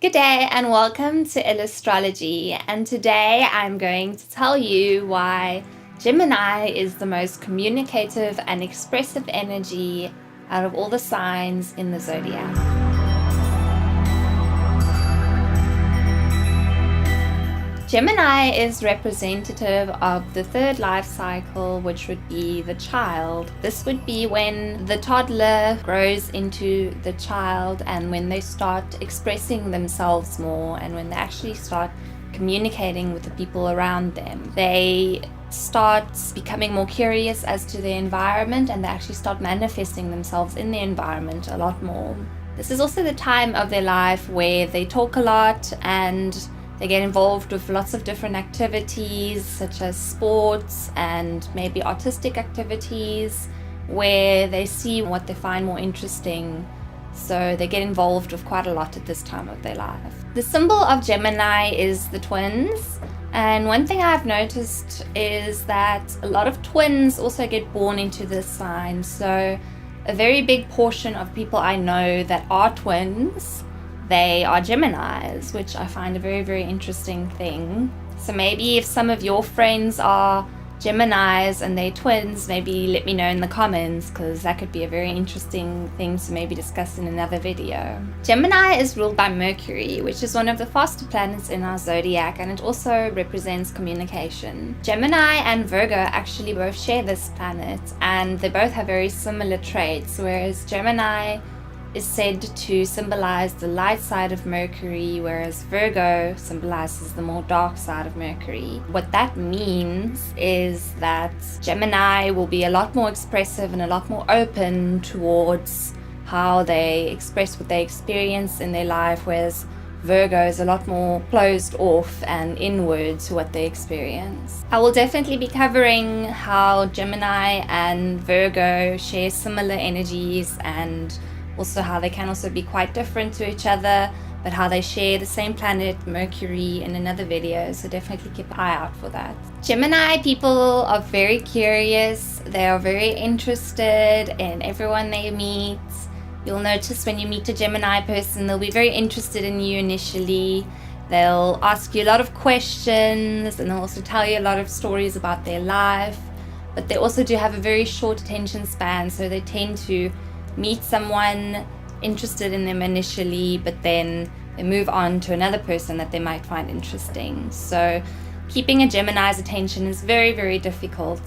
Good day and welcome to EllAstrology, and today I'm going to tell you why Gemini is the most communicative and expressive energy out of all the signs in the zodiac. Gemini is representative of the third life cycle, which would be the child. This would be when the toddler grows into the child and when they start expressing themselves more and when they actually start communicating with the people around them. They start becoming more curious as to their environment and they actually start manifesting themselves in the environment a lot more. This is also the time of their life where they talk a lot and they get involved with lots of different activities such as sports and maybe artistic activities where they see what they find more interesting. So they get involved with quite a lot at this time of their life. The symbol of Gemini is the twins. And one thing I've noticed is that a lot of twins also get born into this sign. So a very big portion of people I know that are twins, they are Geminis, which I find a very, very interesting thing. So maybe if some of your friends are Geminis and they're twins, maybe let me know in the comments, because that could be a very interesting thing to maybe discuss in another video. Gemini is ruled by Mercury, which is one of the faster planets in our zodiac, and it also represents communication. Gemini and Virgo actually both share this planet, and they both have very similar traits, whereas Gemini is said to symbolize the light side of Mercury, whereas Virgo symbolizes the more dark side of Mercury. What that means is that Gemini will be a lot more expressive and a lot more open towards how they express what they experience in their life, whereas Virgo is a lot more closed off and inward to what they experience. I will definitely be covering how Gemini and Virgo share similar energies and also how they can also be quite different to each other, but how they share the same planet, Mercury, in another video, so definitely keep an eye out for that. Gemini people are very curious. They are very interested in everyone they meet. You'll notice when you meet a Gemini person, they'll be very interested in you initially. They'll ask you a lot of questions and they'll also tell you a lot of stories about their life, but they also do have a very short attention span, so they tend to meet someone interested in them initially, but then they move on to another person that they might find interesting. So keeping a Gemini's attention is very, very difficult.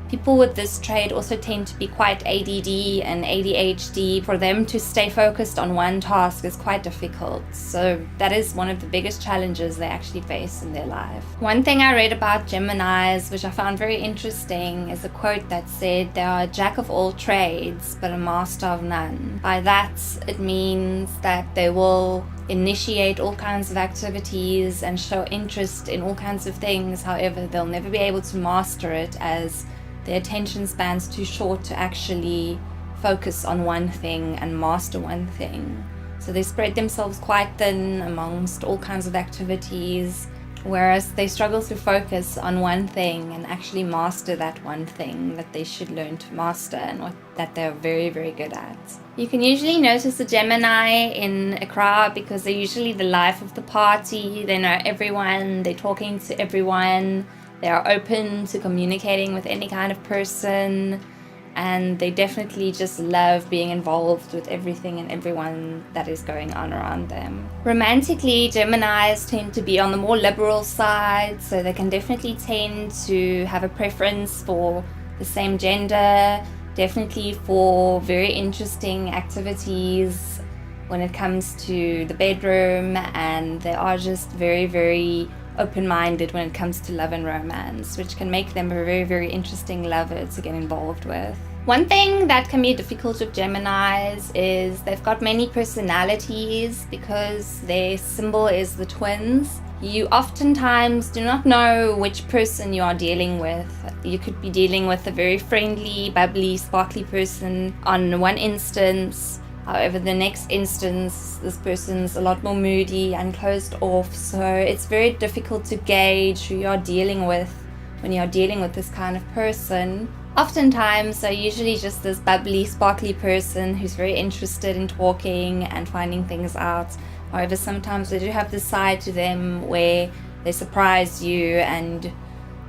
People with this trait also tend to be quite ADD and ADHD. For them to stay focused on one task is quite difficult. So that is one of the biggest challenges they actually face in their life. One thing I read about Geminis, which I found very interesting, is a quote that said, "They are a jack of all trades, but a master of none." By that, it means that they will initiate all kinds of activities and show interest in all kinds of things. However, they'll never be able to master it as their attention span's too short to actually focus on one thing and master one thing. So they spread themselves quite thin amongst all kinds of activities, whereas they struggle to focus on one thing and actually master that one thing that they should learn to master and that they're very, very good at. You can usually notice a Gemini in a crowd because they're usually the life of the party. They know everyone, they're talking to everyone. They are open to communicating with any kind of person, and they definitely just love being involved with everything and everyone that is going on around them. Romantically, Geminis tend to be on the more liberal side, so they can definitely tend to have a preference for the same gender, definitely for very interesting activities when it comes to the bedroom, and they are just very, very open-minded when it comes to love and romance, which can make them a very, very interesting lover to get involved with. One thing that can be difficult with Geminis is they've got many personalities because their symbol is the twins. You oftentimes do not know which person you are dealing with. You could be dealing with a very friendly, bubbly, sparkly person on one instance. However, the next instance, this person's a lot more moody and closed off. So it's very difficult to gauge who you're dealing with when you're dealing with this kind of person. Oftentimes, they're usually just this bubbly, sparkly person who's very interested in talking and finding things out. However, sometimes they do have this side to them where they surprise you and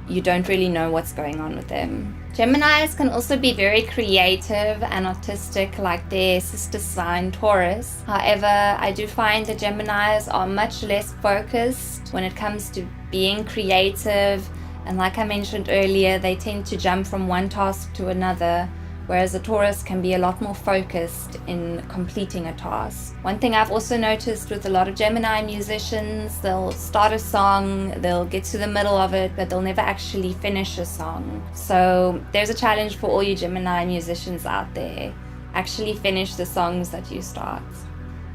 you don't really know what's going on with them. Geminis can also be very creative and artistic like their sister sign Taurus. However, I do find that Geminis are much less focused when it comes to being creative, and like I mentioned earlier, they tend to jump from one task to another, whereas a Taurus can be a lot more focused in completing a task. One thing I've also noticed with a lot of Gemini musicians, they'll start a song, they'll get to the middle of it, but they'll never actually finish a song. So there's a challenge for all you Gemini musicians out there. Actually finish the songs that you start.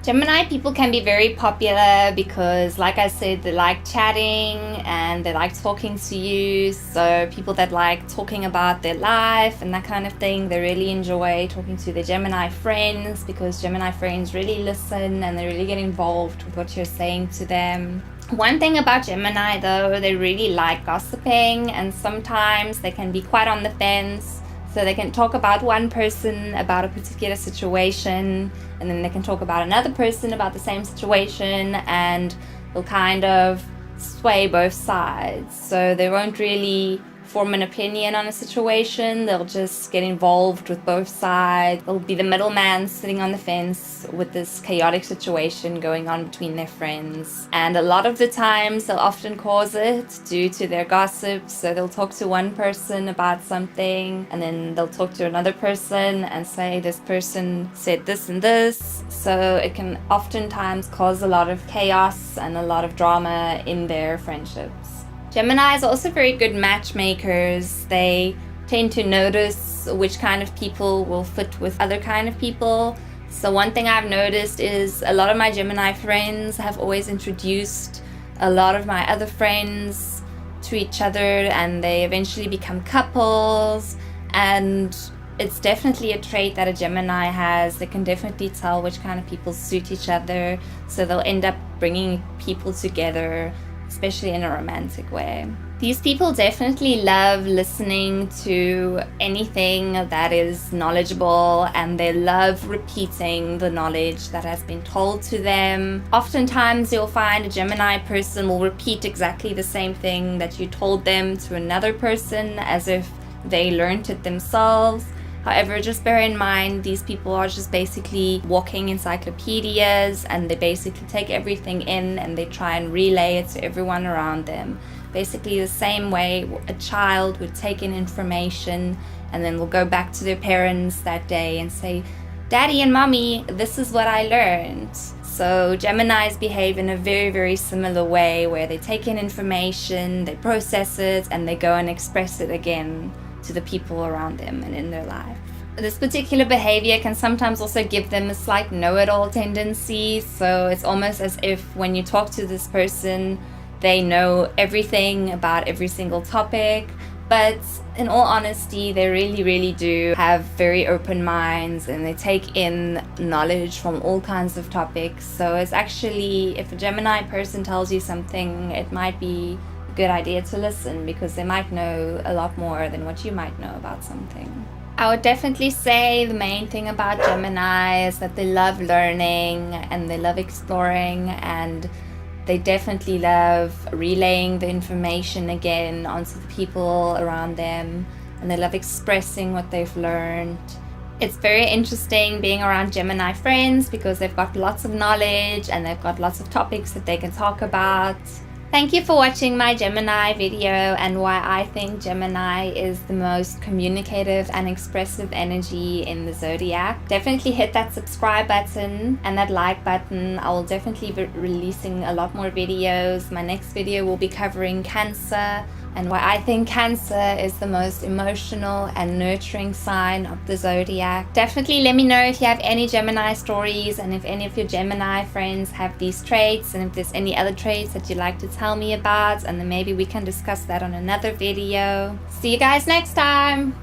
Gemini people can be very popular because, like I said, they like chatting and they like talking to you. So people that like talking about their life and that kind of thing, they really enjoy talking to their Gemini friends, because Gemini friends really listen and they really get involved with what you're saying to them. One thing about Gemini though, they really like gossiping, and sometimes they can be quite on the fence. So they can talk about one person about a particular situation, and then they can talk about another person about the same situation, and they'll kind of sway both sides. So they won't really form an opinion on a situation. They'll just get involved with both sides. They'll be the middleman sitting on the fence with this chaotic situation going on between their friends. And a lot of the times they'll often cause it due to their gossip. So they'll talk to one person about something, and then they'll talk to another person and say this person said this and this. So it can oftentimes cause a lot of chaos and a lot of drama in their friendships. Geminis are also very good matchmakers. They tend to notice which kind of people will fit with other kind of people. So one thing I've noticed is a lot of my Gemini friends have always introduced a lot of my other friends to each other, and they eventually become couples. And it's definitely a trait that a Gemini has. They can definitely tell which kind of people suit each other. So they'll end up bringing people together, especially in a romantic way. These people definitely love listening to anything that is knowledgeable, and they love repeating the knowledge that has been told to them. Oftentimes you'll find a Gemini person will repeat exactly the same thing that you told them to another person as if they learned it themselves. However, just bear in mind, these people are just basically walking encyclopedias, and they basically take everything in and they try and relay it to everyone around them. Basically the same way a child would take in information and then will go back to their parents that day and say, "Daddy and Mommy, this is what I learned." So Geminis behave in a very, very similar way, where they take in information, they process it, and they go and express it again to the people around them and in their life. This particular behavior can sometimes also give them a slight know-it-all tendency. So it's almost as if when you talk to this person, they know everything about every single topic. But in all honesty, they really, really do have very open minds, and they take in knowledge from all kinds of topics. So it's actually, if a Gemini person tells you something, it might be a good idea to listen, because they might know a lot more than what you might know about something. I would definitely say the main thing about Gemini is that they love learning and they love exploring, and they definitely love relaying the information again onto the people around them, and they love expressing what they've learned. It's very interesting being around Gemini friends because they've got lots of knowledge and they've got lots of topics that they can talk about. Thank you for watching my Gemini video and why I think Gemini is the most communicative and expressive energy in the zodiac. Definitely hit that subscribe button and that like button. I will definitely be releasing a lot more videos. My next video will be covering Cancer and why I think Cancer is the most emotional and nurturing sign of the zodiac. Definitely let me know if you have any Gemini stories and if any of your Gemini friends have these traits, and if there's any other traits that you'd like to tell me about, and then maybe we can discuss that on another video. See you guys next time!